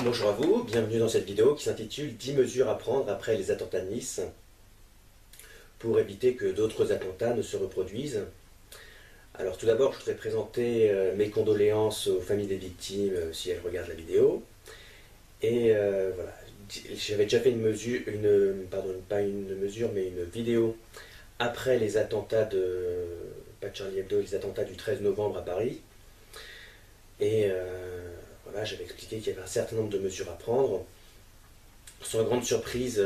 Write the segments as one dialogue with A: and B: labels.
A: Bonjour à vous, bienvenue dans cette vidéo qui s'intitule 10 mesures à prendre après les attentats de Nice pour éviter que d'autres attentats ne se reproduisent. Alors tout d'abord, je voudrais présenter mes condoléances aux familles des victimes si elles regardent la vidéo. Et voilà, j'avais déjà fait pas une mesure, mais une vidéo après les attentats pas de Charlie Hebdo, les attentats du 13 novembre à Paris. Et voilà, j'avais expliqué qu'il y avait un certain nombre de mesures à prendre. Sans grande surprise,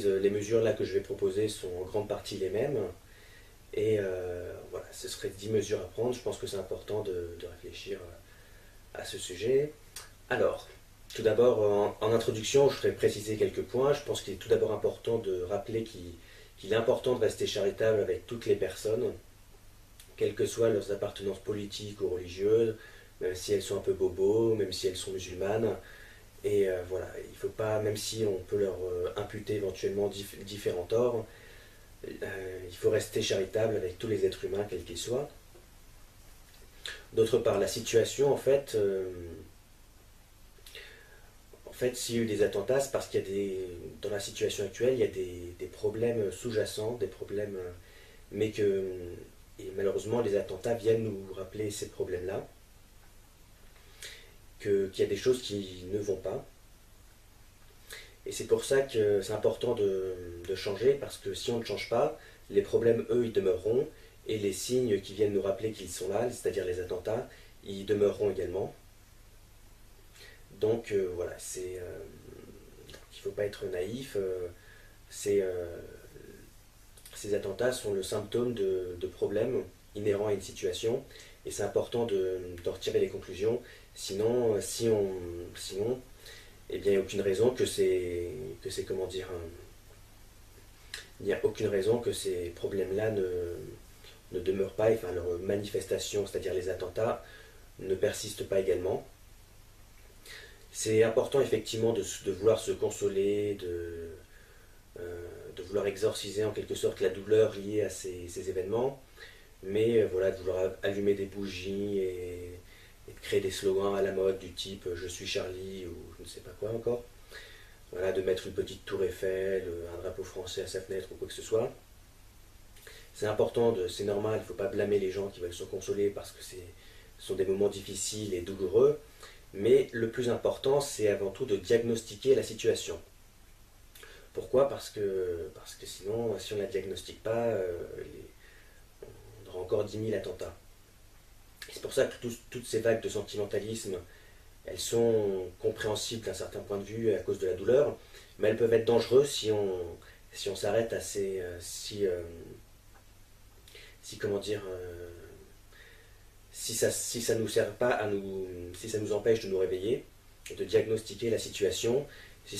A: les mesures là que je vais proposer sont en grande partie les mêmes. Et voilà, ce serait 10 mesures à prendre. Je pense que c'est important de réfléchir à ce sujet. Alors, tout d'abord, en introduction, je voudrais préciser quelques points. Je pense qu'il est tout d'abord important de rappeler qu'il est important de rester charitable avec toutes les personnes, quelles que soient leurs appartenances politiques ou religieuses, même si elles sont un peu bobos, même si elles sont musulmanes. Et voilà, il faut pas, même si on peut leur imputer éventuellement différents torts, il faut rester charitable avec tous les êtres humains, quels qu'ils soient. D'autre part, la situation, en fait, s'il y a eu des attentats, c'est parce qu'il y a dans la situation actuelle, il y a des problèmes sous-jacents, des problèmes, mais et malheureusement, les attentats viennent nous rappeler ces problèmes-là, qu'il y a des choses qui ne vont pas. Et c'est pour ça que c'est important de changer, parce que si on ne change pas, les problèmes, eux, ils demeureront, et les signes qui viennent nous rappeler qu'ils sont là, c'est-à-dire les attentats, ils demeureront également. Donc voilà, il ne faut pas être naïf. Ces attentats sont le symptôme de problèmes inhérents à une situation, et c'est important de retirer les conclusions. Sinon, eh bien, il n'y a aucune raison comment dire, il n'y a aucune raison que ces problèmes-là ne demeurent pas, enfin leur manifestation, c'est-à-dire les attentats, ne persistent pas également. C'est important effectivement de vouloir se consoler, de vouloir exorciser en quelque sorte la douleur liée à ces événements, mais voilà, de vouloir allumer des bougies et de créer des slogans à la mode du type je suis Charlie ou je ne sais pas quoi encore. Voilà, de mettre une petite tour Eiffel, un drapeau français à sa fenêtre ou quoi que ce soit. C'est important, c'est normal, il ne faut pas blâmer les gens qui veulent se consoler parce que ce sont des moments difficiles et douloureux, mais le plus important, c'est avant tout de diagnostiquer la situation. Pourquoi ? Parce que sinon, si on ne la diagnostique pas, on aura encore 10 000 attentats. C'est pour ça que toutes ces vagues de sentimentalisme, elles sont compréhensibles d'un certain point de vue à cause de la douleur, mais elles peuvent être dangereuses si on s'arrête à si comment dire, si ça nous sert pas si ça nous empêche de nous réveiller, de diagnostiquer la situation, si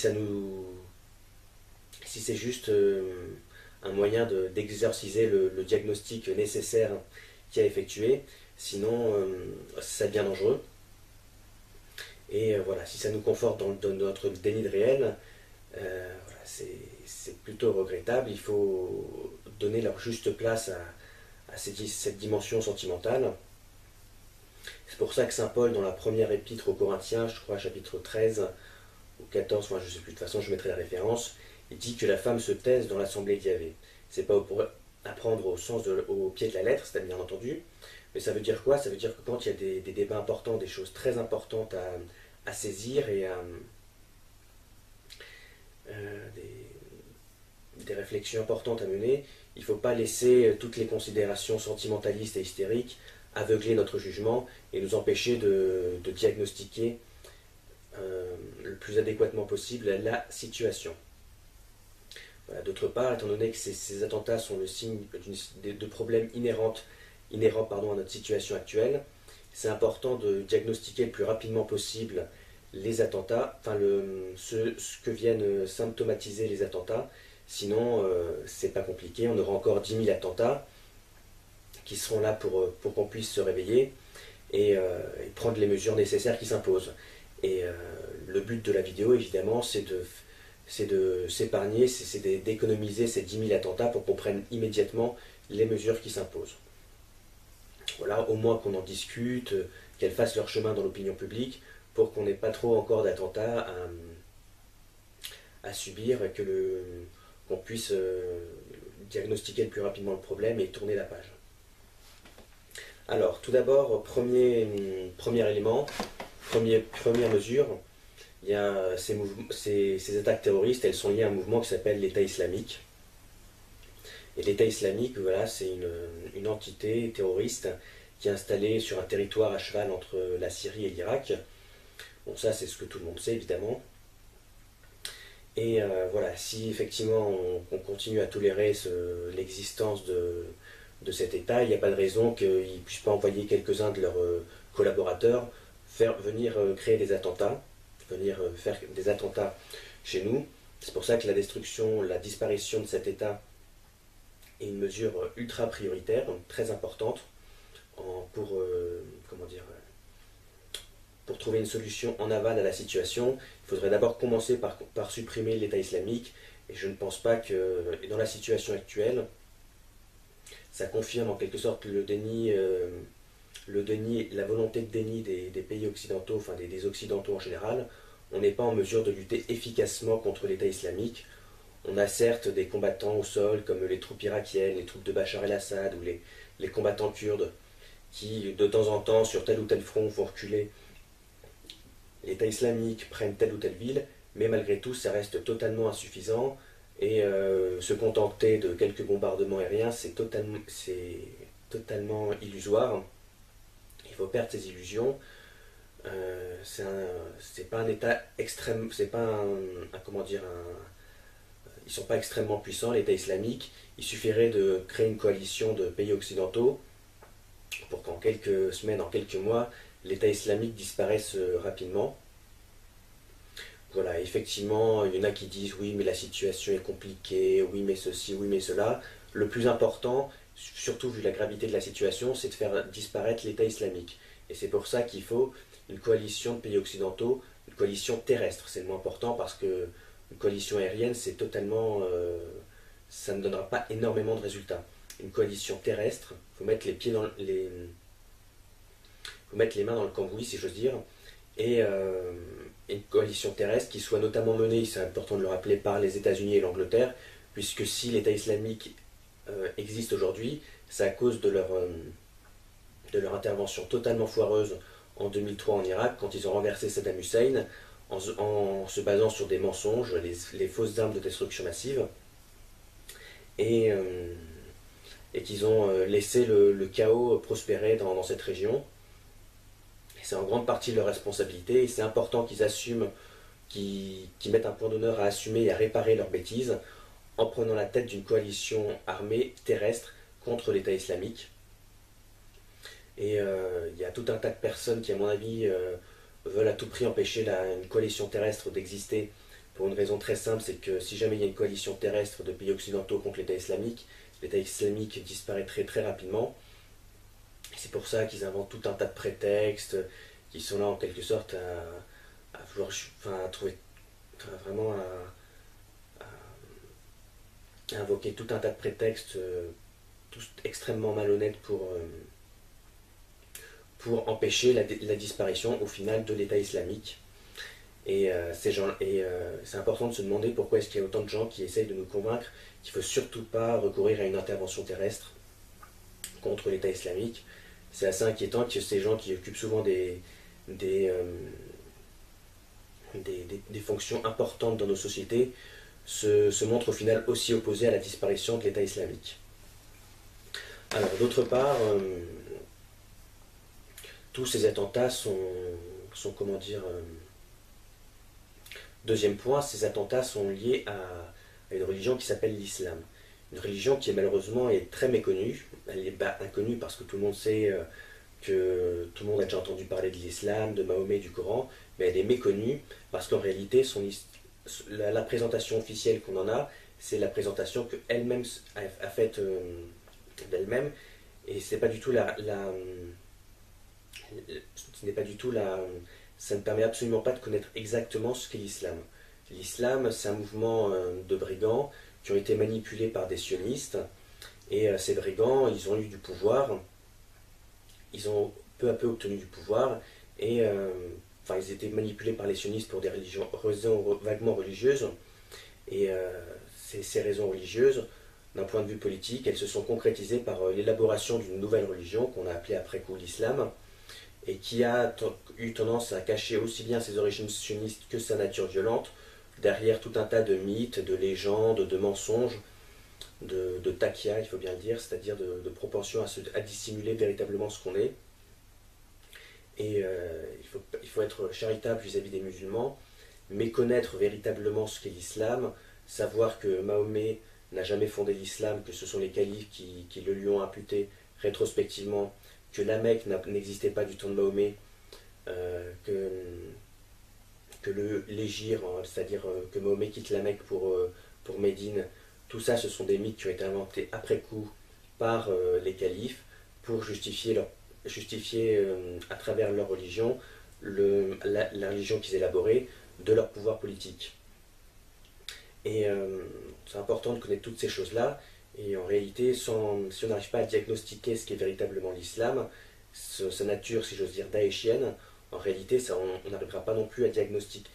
A: c'est juste un moyen d'exorciser le diagnostic nécessaire qui a effectué, sinon ça devient dangereux. Et voilà, si ça nous conforte dans notre déni de réel, voilà, c'est plutôt regrettable. Il faut donner leur juste place à cette dimension sentimentale. C'est pour ça que saint Paul, dans la première épître aux Corinthiens, je crois chapitre 13 ou 14, enfin, je ne sais plus, de toute façon je mettrai la référence, il dit que la femme se taise dans l'assemblée d'Yahvé. C'est pas pour apprendre au pied de la lettre, c'est bien entendu, mais ça veut dire quoi? Ça veut dire que quand il y a des débats importants, des choses très importantes à saisir et des réflexions importantes à mener, il ne faut pas laisser toutes les considérations sentimentalistes et hystériques aveugler notre jugement et nous empêcher de diagnostiquer le plus adéquatement possible la situation. Voilà. D'autre part, étant donné que ces attentats sont le signe de problèmes inhérents à notre situation actuelle, c'est important de diagnostiquer le plus rapidement possible les attentats, enfin ce que viennent symptomatiser les attentats. Sinon, c'est pas compliqué, on aura encore 10 000 attentats qui seront là pour qu'on puisse se réveiller et prendre les mesures nécessaires qui s'imposent. Et le but de la vidéo, évidemment, c'est de s'épargner, c'est d'économiser ces 10 000 attentats pour qu'on prenne immédiatement les mesures qui s'imposent. Voilà, au moins qu'on en discute, qu'elles fassent leur chemin dans l'opinion publique, pour qu'on n'ait pas trop encore d'attentats à subir et qu'on puisse diagnostiquer le plus rapidement le problème et tourner la page. Alors, tout d'abord, premier élément, première mesure, il y a ces attaques terroristes, elles sont liées à un mouvement qui s'appelle l'État islamique. Et l'État islamique, voilà, c'est une entité terroriste qui est installée sur un territoire à cheval entre la Syrie et l'Irak. Bon, ça, c'est ce que tout le monde sait, évidemment. Et voilà, si effectivement on continue à tolérer l'existence de cet État, il n'y a pas de raison qu'ils ne puissent pas envoyer quelques-uns de leurs collaborateurs venir créer des attentats, venir faire des attentats chez nous. C'est pour ça que la destruction, la disparition de cet État est une mesure ultra prioritaire, donc très importante pour, comment dire, pour trouver une solution en aval à la situation. Il faudrait d'abord commencer par supprimer l'État islamique, et je ne pense pas que dans la situation actuelle, ça confirme en quelque sorte le déni, la volonté de déni des pays occidentaux, enfin des occidentaux en général. On n'est pas en mesure de lutter efficacement contre l'État islamique. On a certes des combattants au sol, comme les troupes irakiennes, les troupes de Bachar el-Assad, ou les combattants kurdes, qui de temps en temps, sur tel ou tel front, font reculer l'État islamique, prennent telle ou telle ville, mais malgré tout, ça reste totalement insuffisant, et se contenter de quelques bombardements aériens, c'est totalement illusoire. Il faut perdre ses illusions. C'est pas un État extrême, c'est pas comment dire, ils sont pas extrêmement puissants, l'État islamique. Il suffirait de créer une coalition de pays occidentaux pour qu'en quelques semaines, en quelques mois, l'État islamique disparaisse rapidement. Voilà, effectivement, il y en a qui disent oui, mais la situation est compliquée, oui, mais ceci, oui, mais cela. Le plus important, surtout vu la gravité de la situation, c'est de faire disparaître l'État islamique. Et c'est pour ça qu'il faut une coalition de pays occidentaux, une coalition terrestre. C'est le moins important parce que une coalition aérienne, c'est totalement, ça ne donnera pas énormément de résultats. Une coalition terrestre, il faut mettre les pieds faut mettre les mains dans le cambouis, si j'ose dire, et une coalition terrestre qui soit notamment menée, c'est important de le rappeler, par les États-Unis et l'Angleterre, puisque si l'État islamique existe aujourd'hui, c'est à cause de leur intervention totalement foireuse en 2003 en Irak, quand ils ont renversé Saddam Hussein, en se basant sur des mensonges, les fausses armes de destruction massive, et qu'ils ont laissé le chaos prospérer dans cette région. C'est en grande partie leur responsabilité, et c'est important qu'ils assument, qu'ils mettent un point d'honneur à assumer et à réparer leurs bêtises, en prenant la tête d'une coalition armée terrestre contre l'État islamique. Et il y a tout un tas de personnes qui, à mon avis, veulent à tout prix empêcher une coalition terrestre d'exister, pour une raison très simple, c'est que si jamais il y a une coalition terrestre de pays occidentaux contre l'État islamique disparaîtrait très rapidement. C'est pour ça qu'ils inventent tout un tas de prétextes, qui sont là en quelque sorte à vouloir, enfin, à trouver, enfin, vraiment à invoquer tout un tas de prétextes, tous extrêmement malhonnêtes pour empêcher la disparition au final de l'État islamique. Et c'est important de se demander pourquoi est-ce qu'il y a autant de gens qui essayent de nous convaincre qu'il ne faut surtout pas recourir à une intervention terrestre contre l'État islamique. C'est assez inquiétant que ces gens qui occupent souvent des fonctions importantes dans nos sociétés se montrent au final aussi opposés à la disparition de l'État islamique. Alors d'autre part, tous ces attentats sont comment dire, deuxième point, ces attentats sont liés à une religion qui s'appelle l'islam. Une religion qui malheureusement est très méconnue. Elle est inconnue parce que tout le monde sait que tout le monde a déjà entendu parler de l'islam, de Mahomet, du Coran, mais elle est méconnue parce qu'en réalité, la présentation officielle qu'on en a, c'est la présentation qu'elle-même a faite d'elle-même, et c'est pas du tout ça ne permet absolument pas de connaître exactement ce qu'est l'islam. L'islam, c'est un mouvement de brigands qui ont été manipulés par des sionistes, et ces brigands, ils ont eu du pouvoir, ils ont peu à peu obtenu du pouvoir et enfin, ils étaient manipulés par les sionistes pour des raisons vaguement religieuses. Et ces raisons religieuses, d'un point de vue politique, elles se sont concrétisées par l'élaboration d'une nouvelle religion qu'on a appelée après coup l'islam, et qui a eu tendance à cacher aussi bien ses origines sionistes que sa nature violente, derrière tout un tas de mythes, de légendes, de mensonges, de takia, il faut bien le dire, c'est-à-dire de propension à dissimuler véritablement ce qu'on est. Et il faut être charitable vis-à-vis des musulmans, méconnaître véritablement ce qu'est l'islam, savoir que Mahomet n'a jamais fondé l'islam, que ce sont les califes qui le lui ont imputé rétrospectivement, que la Mecque n'existait pas du temps de Mahomet, que l'hégire, c'est-à-dire que Mahomet quitte la Mecque pour Médine, tout ça ce sont des mythes qui ont été inventés après coup par les califes pour justifier à travers leur religion, la religion qu'ils élaboraient, de leur pouvoir politique. Et c'est important de connaître toutes ces choses-là. Et en réalité, si on n'arrive pas à diagnostiquer ce qu'est véritablement l'islam, sa nature, si j'ose dire, daéchienne, en réalité, on n'arrivera pas non plus à diagnostiquer,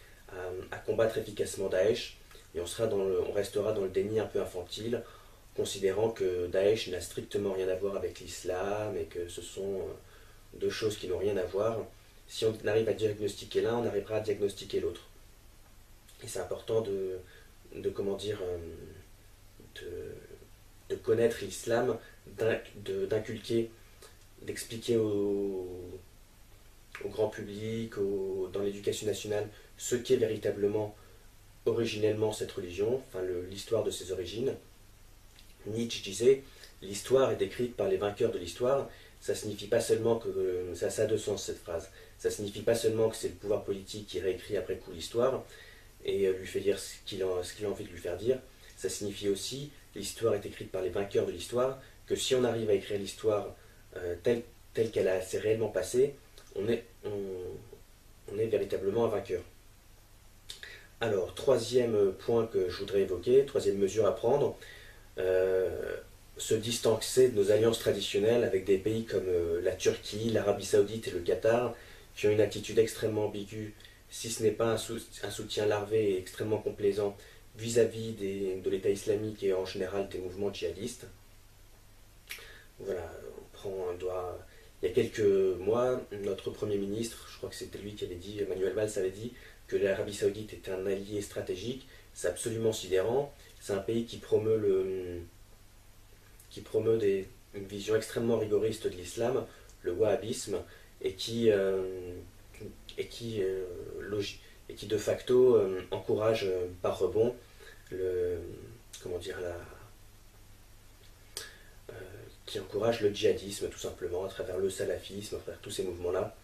A: à combattre efficacement Daesh. Et on restera dans le déni un peu infantile, considérant que Daesh n'a strictement rien à voir avec l'islam et que ce sont deux choses qui n'ont rien à voir. Si on arrive à diagnostiquer l'un, on arrivera à diagnostiquer l'autre. Et c'est important comment dire, de connaître l'islam, d'inculquer, d'expliquer au grand public, dans l'éducation nationale, ce qu'est véritablement, originellement cette religion, enfin l'histoire de ses origines. Nietzsche disait, l'histoire est décrite par les vainqueurs de l'histoire. Ça signifie pas seulement que, ça a deux sens cette phrase, ça signifie pas seulement que c'est le pouvoir politique qui réécrit après coup l'histoire, et lui fait dire ce qu'il a envie de lui faire dire. Ça signifie aussi, l'histoire est écrite par les vainqueurs de l'histoire, que si on arrive à écrire l'histoire telle qu'elle s'est réellement passée, on est véritablement un vainqueur. Alors, troisième point que je voudrais évoquer, troisième mesure à prendre, se distancer de nos alliances traditionnelles avec des pays comme la Turquie, l'Arabie Saoudite et le Qatar, qui ont une attitude extrêmement ambiguë, si ce n'est pas un soutien larvé et extrêmement complaisant vis-à-vis de l'État islamique et en général des mouvements djihadistes. Voilà, il y a quelques mois, notre Premier ministre, je crois que c'était lui qui avait dit, Manuel Valls avait dit, que l'Arabie Saoudite était un allié stratégique. C'est absolument sidérant. C'est un pays qui promeut une vision extrêmement rigoriste de l'islam, le wahhabisme, et qui de facto encourage par rebond qui encourage le djihadisme tout simplement à travers le salafisme, à travers tous ces mouvements-là.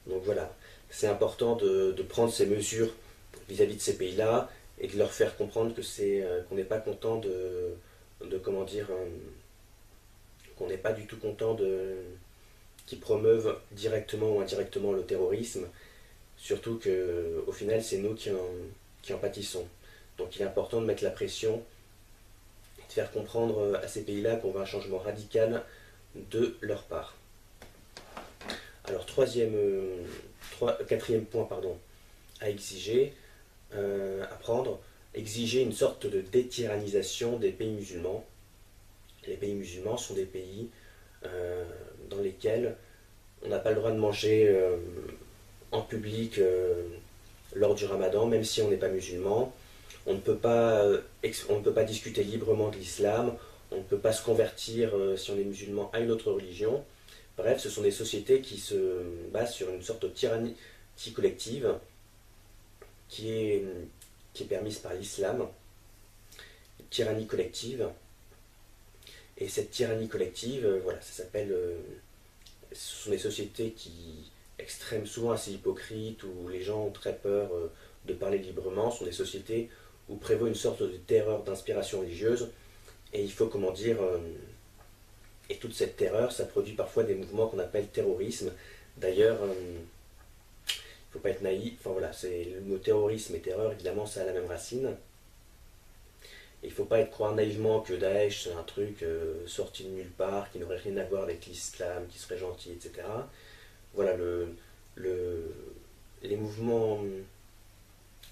A: Donc voilà, c'est important de prendre ces mesures vis-à-vis de ces pays-là et de leur faire comprendre que qu'on n'est pas content qu'on n'est pas du tout content qu'ils promeuvent directement ou indirectement le terrorisme, surtout qu'au final c'est nous qui en pâtissons. Donc il est important de mettre la pression et de faire comprendre à ces pays-là qu'on veut un changement radical de leur part. Alors quatrième point à exiger, à prendre, exiger une sorte de détyrannisation des pays musulmans. Les pays musulmans sont des pays dans lesquels on n'a pas le droit de manger en public lors du ramadan, même si on n'est pas musulman. On ne peut pas discuter librement de l'islam, on ne peut pas se convertir si on est musulman à une autre religion. Bref, ce sont des sociétés qui se basent sur une sorte de tyrannie collective qui est permise par l'islam, tyrannie collective. Et cette tyrannie collective, voilà, ça s'appelle. Ce sont des sociétés qui extrêmement souvent assez hypocrites, où les gens ont très peur de parler librement. Ce sont des sociétés où prévaut une sorte de terreur d'inspiration religieuse. Et il faut, et toute cette terreur, ça produit parfois des mouvements qu'on appelle terrorisme. D'ailleurs, il ne faut pas être naïf. Enfin voilà, le mot terrorisme et terreur, évidemment, ça a la même racine. il ne faut pas croire naïvement que Daesh c'est un truc sorti de nulle part, qui n'aurait rien à voir avec l'islam, qui serait gentil, etc. Voilà, le, les mouvements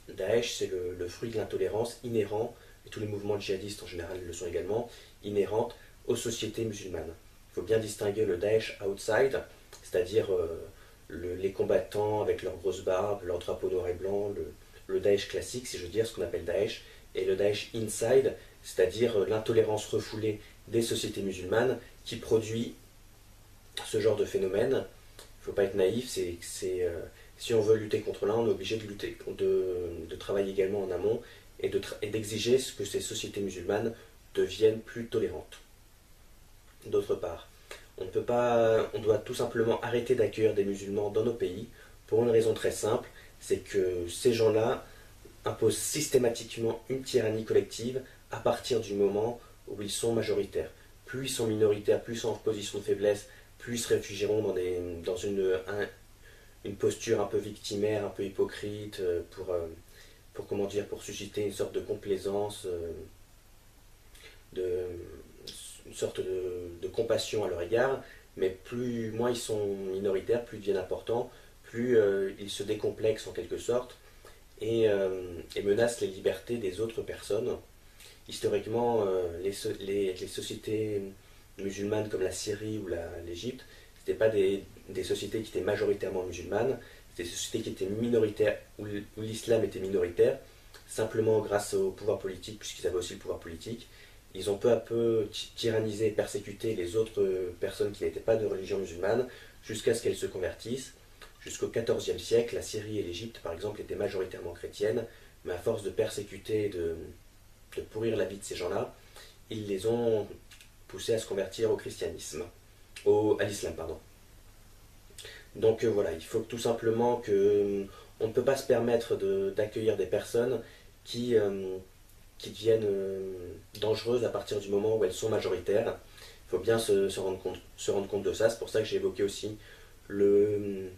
A: Daesh, c'est le fruit de l'intolérance inhérent, et tous les mouvements djihadistes en général le sont également, inhérentes aux sociétés musulmanes. Il faut bien distinguer le Daesh outside, c'est-à-dire les combattants avec leurs grosses barbes, leurs drapeaux noir et blanc, le Daesh classique, si je veux dire, ce qu'on appelle Daesh, et le Daesh inside, c'est-à-dire l'intolérance refoulée des sociétés musulmanes qui produit ce genre de phénomène. Il ne faut pas être naïf, si on veut lutter contre l'un, on est obligé de travailler également en amont et d'exiger que ces sociétés musulmanes deviennent plus tolérantes. D'autre part, on doit tout simplement arrêter d'accueillir des musulmans dans nos pays pour une raison très simple, c'est que ces gens-là imposent systématiquement une tyrannie collective à partir du moment où ils sont majoritaires. Plus ils sont minoritaires, plus ils sont en position de faiblesse, plus ils se réfugieront dans une posture un peu victimaire, un peu hypocrite, pour susciter une sorte de complaisance, une sorte de compassion à leur égard. Mais moins ils sont minoritaires, plus ils deviennent importants, plus ils se décomplexent en quelque sorte et menacent les libertés des autres personnes. Historiquement, les sociétés musulmanes comme la Syrie ou l'Égypte, ce n'étaient pas des sociétés qui étaient majoritairement musulmanes, c'était des sociétés qui étaient minoritaires, où l'islam était minoritaire, simplement grâce au pouvoir politique, puisqu'ils avaient aussi le pouvoir politique. Ils ont peu à peu tyrannisé et persécuté les autres personnes qui n'étaient pas de religion musulmane, jusqu'à ce qu'elles se convertissent. Jusqu'au XIVe siècle, la Syrie et l'Égypte, par exemple, étaient majoritairement chrétiennes, mais à force de persécuter et de pourrir la vie de ces gens-là, ils les ont poussés à se convertir au christianisme, à l'islam, pardon. Donc voilà, il faut tout simplement que on ne peut pas se permettre d'accueillir des personnes qui deviennent dangereuses à partir du moment où elles sont majoritaires. Il faut bien se rendre compte de ça. C'est pour ça que j'ai évoqué aussi le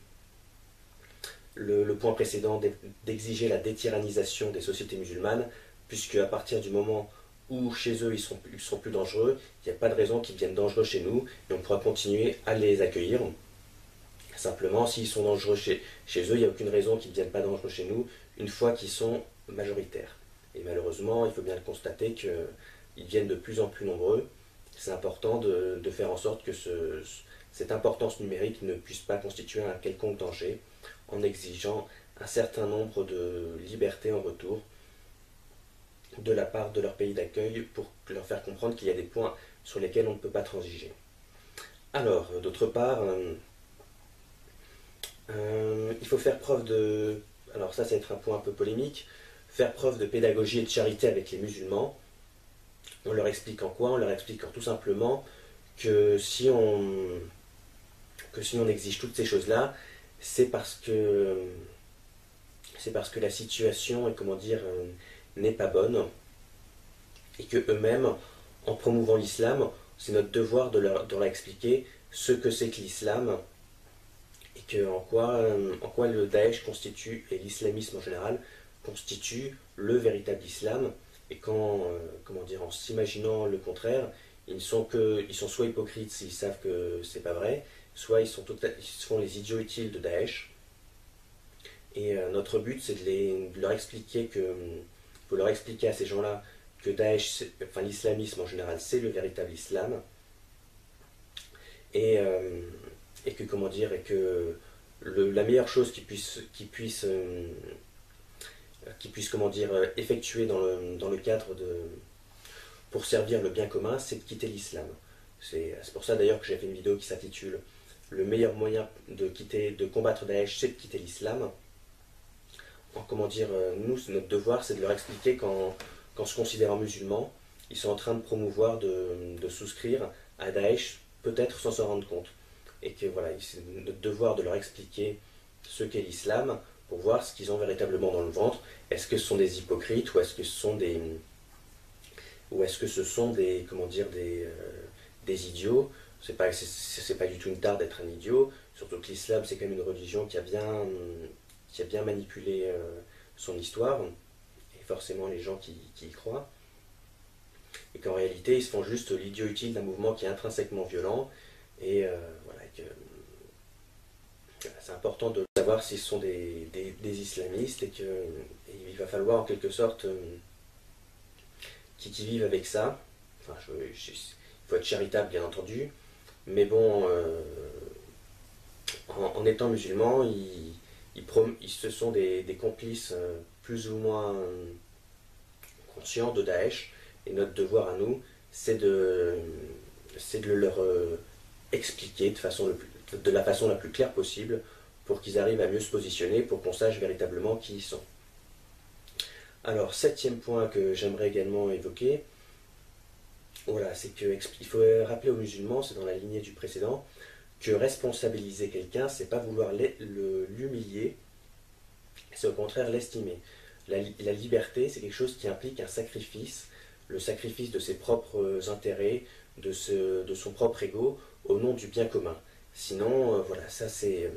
A: point précédent d'exiger la détyrannisation des sociétés musulmanes, puisque à partir du moment où chez eux ils sont plus dangereux, il n'y a pas de raison qu'ils deviennent dangereux chez nous, et on pourra continuer à les accueillir. Simplement, s'ils sont dangereux chez eux, il n'y a aucune raison qu'ils ne deviennent pas dangereux chez nous, une fois qu'ils sont majoritaires. Et malheureusement, il faut bien le constater qu'ils deviennent de plus en plus nombreux. C'est important de faire en sorte que cette importance numérique ne puisse pas constituer un quelconque danger, en exigeant un certain nombre de libertés en retour de la part de leur pays d'accueil pour leur faire comprendre qu'il y a des points sur lesquels on ne peut pas transiger. Alors, d'autre part, il faut faire preuve de... Alors ça va être un point un peu polémique. Faire preuve de pédagogie et de charité avec les musulmans. On leur explique en quoi? On leur explique tout simplement que si on exige toutes ces choses-là, c'est parce que la situation n'est pas bonne, et que eux-mêmes, en promouvant l'islam, c'est notre devoir de leur expliquer ce que c'est que l'islam, et en quoi le Daesh constitue, et l'islamisme en général, constitue le véritable islam, et en s'imaginant le contraire, ils sont soit hypocrites s'ils savent que c'est pas vrai, soit ils se font les idiots utiles de Daesh. Et notre but, c'est de leur expliquer faut leur expliquer à ces gens-là que Daesh, l'islamisme en général, c'est le véritable islam, et que la meilleure chose qu'ils puissent effectuer dans le cadre pour servir le bien commun, c'est de quitter l'islam. C'est pour ça d'ailleurs que j'ai fait une vidéo qui s'intitule Le meilleur moyen de combattre Daesh, c'est de quitter l'islam. Nous, notre devoir, c'est de leur expliquer qu'en se considérant musulmans, ils sont en train de promouvoir, de souscrire à Daesh, peut-être sans s'en rendre compte. Et que voilà, c'est notre devoir de leur expliquer ce qu'est l'islam, pour voir ce qu'ils ont véritablement dans le ventre. Est-ce que ce sont des hypocrites, ou est-ce que ce sont des idiots? C'est pas du tout une tare d'être un idiot, surtout que l'islam c'est quand même une religion qui a bien manipulé son histoire, et forcément les gens qui y croient. et qu'en réalité ils se font juste l'idiot utile d'un mouvement qui est intrinsèquement violent, et voilà, c'est important de savoir s'ils sont des islamistes, et qu'il va falloir en quelque sorte qu'ils vivent avec ça. Enfin, il faut être charitable bien entendu, mais bon, en étant musulmans, ce sont des complices plus ou moins conscients de Daesh, et notre devoir à nous, c'est de leur expliquer de la façon la plus claire possible pour qu'ils arrivent à mieux se positionner, pour qu'on sache véritablement qui ils sont. Alors, septième point que j'aimerais également évoquer, voilà, c'est qu'il faut rappeler aux musulmans, c'est dans la lignée du précédent, que responsabiliser quelqu'un, c'est pas vouloir l'humilier, c'est au contraire l'estimer. La liberté, c'est quelque chose qui implique un sacrifice, le sacrifice de ses propres intérêts, de son propre ego, au nom du bien commun. Sinon, voilà, ça c'est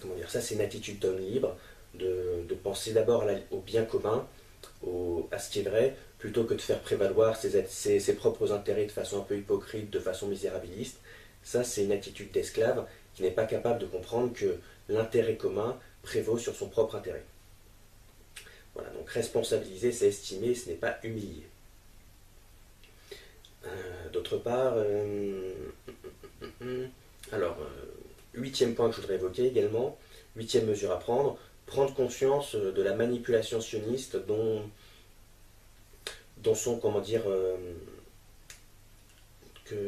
A: comment dire, ça c'est une attitude d'homme libre, de penser d'abord au bien commun, à ce qui est vrai, plutôt que de faire prévaloir ses propres intérêts de façon un peu hypocrite, de façon misérabiliste. Ça, c'est une attitude d'esclave qui n'est pas capable de comprendre que l'intérêt commun prévaut sur son propre intérêt. Voilà, donc responsabiliser, c'est estimer, ce n'est pas humilier. D'autre part, alors, huitième point que je voudrais évoquer également, huitième mesure à prendre conscience de la manipulation sioniste dont sont, comment dire, que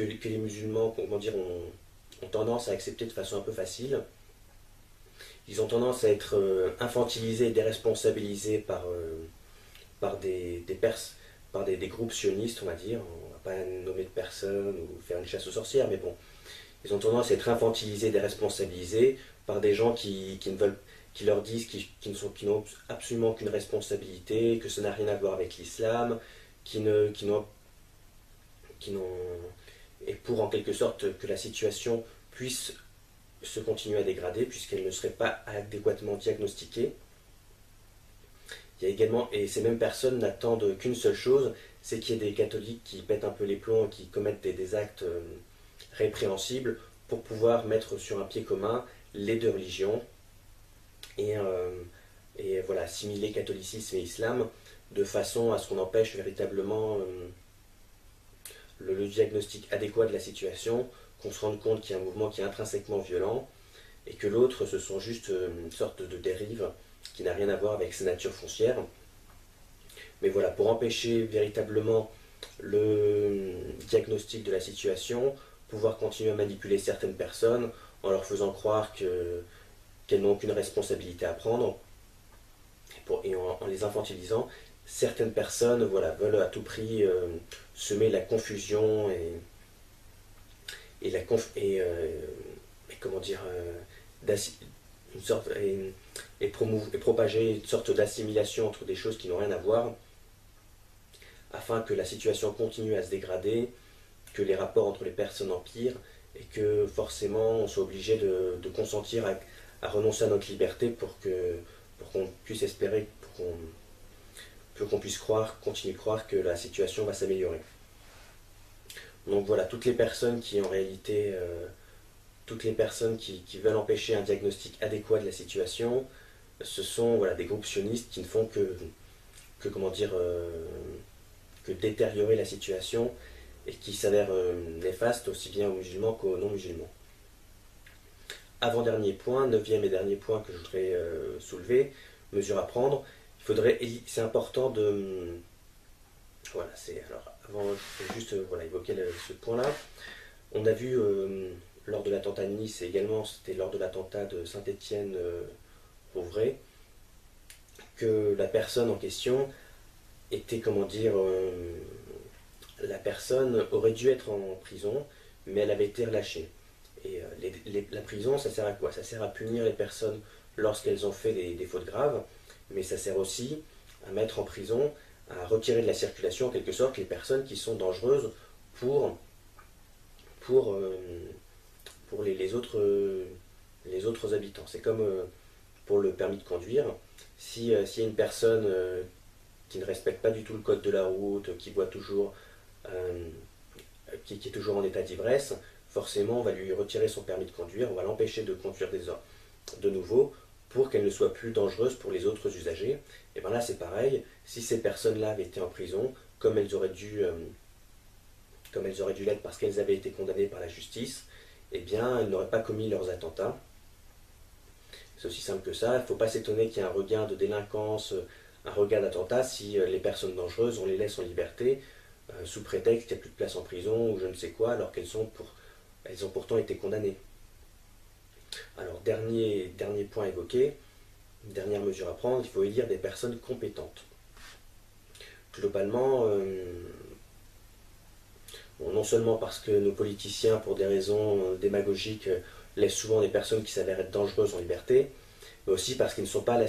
A: les musulmans, comment dire, ont tendance à accepter de façon un peu facile. Ils ont tendance à être infantilisés et déresponsabilisés par des groupes sionistes, on va dire. On va pas nommer de personnes ou faire une chasse aux sorcières, mais bon. Ils ont tendance à être infantilisés, déresponsabilisés par des gens qui leur disent qu'ils n'ont absolument aucune responsabilité, que ça n'a rien à voir avec l'islam, et pour en quelque sorte que la situation puisse se continuer à dégrader puisqu'elle ne serait pas adéquatement diagnostiquée. Il y a également, et ces mêmes personnes n'attendent qu'une seule chose, c'est qu'il y ait des catholiques qui pètent un peu les plombs et qui commettent des actes répréhensibles pour pouvoir mettre sur un pied commun les deux religions et voilà, assimiler catholicisme et islam de façon à ce qu'on empêche véritablement le diagnostic adéquat de la situation, qu'on se rende compte qu'il y a un mouvement qui est intrinsèquement violent et que l'autre, ce sont juste une sorte de dérive qui n'a rien à voir avec sa nature foncière. Mais voilà, pour empêcher véritablement le diagnostic de la situation, pouvoir continuer à manipuler certaines personnes en leur faisant croire qu'elles n'ont aucune responsabilité à prendre, et en les infantilisant, certaines personnes voilà, veulent à tout prix semer la confusion comment dire, une sorte, et propager une sorte d'assimilation entre des choses qui n'ont rien à voir, afin que la situation continue à se dégrader, que les rapports entre les personnes empirent, et que forcément on soit obligé de consentir à renoncer à notre liberté pour qu'on puisse espérer, pour qu'on puisse continuer de croire que la situation va s'améliorer. Donc voilà, toutes les personnes qui en réalité, toutes les personnes qui veulent empêcher un diagnostic adéquat de la situation, ce sont voilà, des groupes sionistes qui ne font comment dire, que détériorer la situation et qui s'avèrent néfastes aussi bien aux musulmans qu'aux non-musulmans. Avant-dernier point, neuvième et dernier point que je voudrais soulever, mesure à prendre, c'est important de... Voilà, alors avant, je vais juste voilà, évoquer ce point-là. On a vu lors de l'attentat de Nice et également c'était lors de l'attentat de Saint-Étienne-Rouvray que la personne en question était, comment dire, la personne aurait dû être en prison, mais elle avait été relâchée. Et la prison, ça sert à quoi? Ça sert à punir les personnes lorsqu'elles ont fait des fautes graves, mais ça sert aussi à mettre en prison, à retirer de la circulation en quelque sorte les personnes qui sont dangereuses pour les autres habitants. C'est comme pour le permis de conduire. S'il y a une personne qui ne respecte pas du tout le code de la route, qui boit toujours, qui est toujours en état d'ivresse, forcément on va lui retirer son permis de conduire, on va l'empêcher de conduire de nouveau pour qu'elle ne soit plus dangereuse pour les autres usagers. Et bien là c'est pareil, si ces personnes-là avaient été en prison, comme elles auraient dû l'être parce qu'elles avaient été condamnées par la justice, eh bien elles n'auraient pas commis leurs attentats. C'est aussi simple que ça. Il ne faut pas s'étonner qu'il y ait un regain de délinquance, un regain d'attentats si les personnes dangereuses, on les laisse en liberté sous prétexte qu'il n'y a plus de place en prison ou je ne sais quoi, alors elles ont pourtant été condamnées. Alors, dernier point évoqué, dernière mesure à prendre, il faut élire des personnes compétentes. Globalement, bon, non seulement parce que nos politiciens, pour des raisons démagogiques, laissent souvent des personnes qui s'avèrent être dangereuses en liberté, mais aussi parce qu'ils ne sont pas à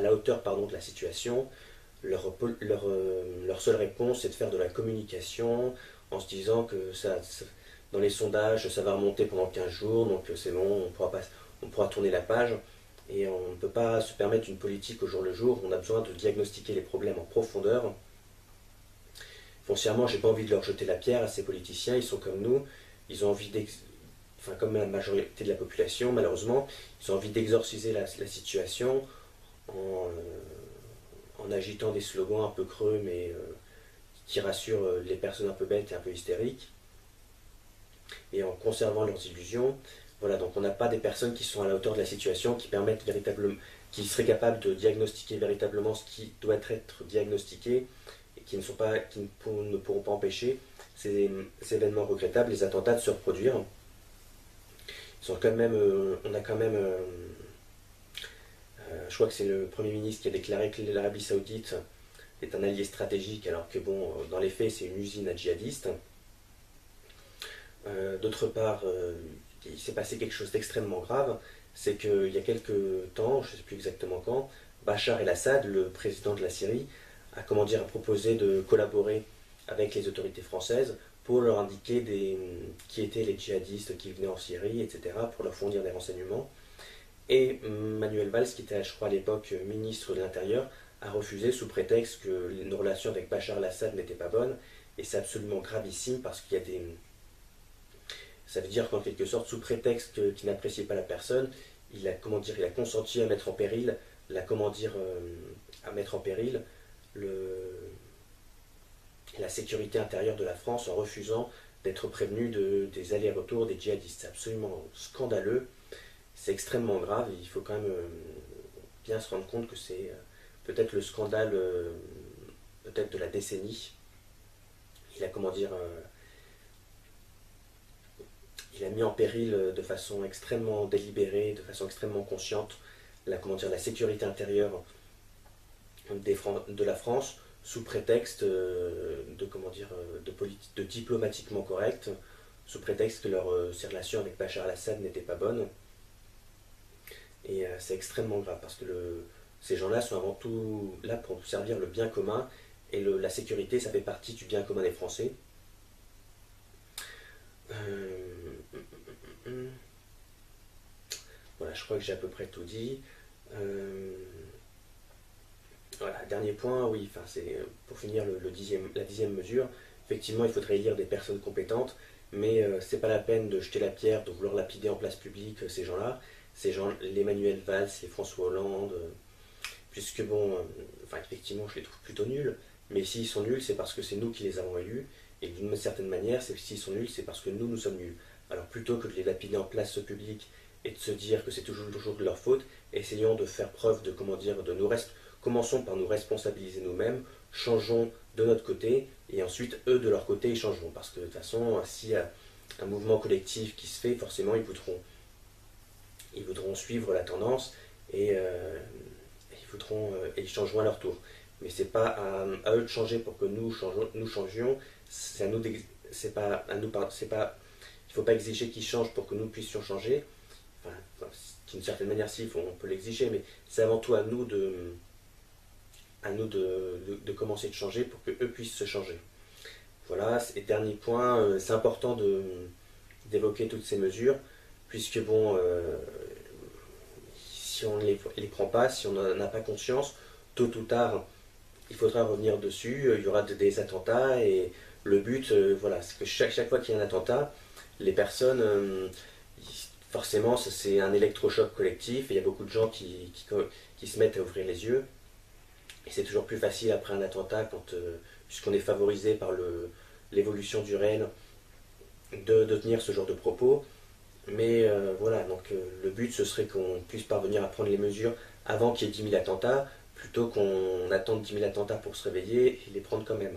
A: la hauteur de la situation. Leur seule réponse, c'est de faire de la communication en se disant que dans les sondages, ça va remonter pendant 15 jours, donc c'est bon, on pourra tourner la page. Et on ne peut pas se permettre une politique au jour le jour. On a besoin de diagnostiquer les problèmes en profondeur. Foncièrement, j'ai pas envie de leur jeter la pierre à ces politiciens. Ils sont comme nous. Ils ont envie comme la majorité de la population, malheureusement, ils ont envie d'exorciser la situation en agitant des slogans un peu creux, mais qui rassurent les personnes un peu bêtes et un peu hystériques, et en conservant leurs illusions. Voilà, donc on n'a pas des personnes qui sont à la hauteur de la situation, qui seraient capables de diagnostiquer véritablement ce qui doit être diagnostiqué, et qui ne pourront pas empêcher ces événements regrettables, les attentats de se reproduire. On a quand même, je crois que c'est le Premier ministre qui a déclaré que l'Arabie Saoudite est un allié stratégique, alors que bon, dans les faits, c'est une usine à djihadistes. D'autre part, il s'est passé quelque chose d'extrêmement grave, c'est qu'il y a quelques temps, je ne sais plus exactement quand, Bachar el-Assad, le président de la Syrie, a proposé de collaborer avec les autorités françaises pour leur indiquer qui étaient les djihadistes qui venaient en Syrie, etc., pour leur fournir des renseignements. Et Manuel Valls, qui était, je crois, à l'époque ministre de l'Intérieur, a refusé sous prétexte que nos relations avec Bachar el-Assad n'étaient pas bonnes. Et c'est absolument gravissime parce qu'il y a ça veut dire qu'en quelque sorte, sous prétexte qu'il n'appréciait pas la personne, il a consenti à mettre en péril, la sécurité intérieure de la France en refusant d'être prévenu des allers-retours des djihadistes. C'est absolument scandaleux, c'est extrêmement grave, et il faut quand même bien se rendre compte que c'est peut-être le scandale peut-être de la décennie. Il a il a mis en péril de façon extrêmement délibérée, de façon extrêmement consciente, la sécurité intérieure de la France, sous prétexte de diplomatiquement correct, sous prétexte que ses relations avec Bachar el-Assad n'étaient pas bonnes. Et c'est extrêmement grave parce que ces gens-là sont avant tout là pour servir le bien commun, et la sécurité, ça fait partie du bien commun des Français. Voilà, je crois que j'ai à peu près tout dit. Voilà, dernier point, oui, c'est pour finir la 10e mesure. Effectivement, il faudrait élire des personnes compétentes, mais c'est pas la peine de jeter la pierre, de vouloir lapider en place publique ces gens-là. Les Manuel Valls, les François Hollande, puisque bon, effectivement, je les trouve plutôt nuls, mais s'ils sont nuls, c'est parce que c'est nous qui les avons élus, et d'une certaine manière, s'ils sont nuls, c'est parce que nous sommes nuls. Alors plutôt que de les lapider en place publique et de se dire que c'est toujours de leur faute, essayons de faire preuve commençons par nous responsabiliser nous-mêmes, changeons de notre côté, et ensuite eux de leur côté ils changeront, parce que de toute façon, s'il y a un mouvement collectif qui se fait, forcément ils voudront suivre la tendance, et ils changeront à leur tour. Mais c'est pas à eux de changer pour que nous changions, c'est à nous, c'est pas à nous, c'est pas, il faut pas exiger qu'ils changent pour que nous puissions changer. D'une certaine manière, si, on peut l'exiger, mais c'est avant tout à nous de commencer de changer pour que eux puissent se changer. Voilà, et dernier point, c'est important d'évoquer toutes ces mesures, puisque bon, si on ne les prend pas, si on n'en a pas conscience, tôt ou tard, il faudra revenir dessus, il y aura des attentats, et le but, voilà, c'est que chaque fois qu'il y a un attentat, les personnes, forcément, c'est un électrochoc collectif, et il y a beaucoup de gens qui se mettent à ouvrir les yeux, et c'est toujours plus facile après un attentat, puisqu'on est favorisé par l'évolution du réel, de tenir ce genre de propos. Mais voilà, donc le but ce serait qu'on puisse parvenir à prendre les mesures avant qu'il y ait 10 000 attentats, plutôt qu'on attende 10 000 attentats pour se réveiller et les prendre quand même.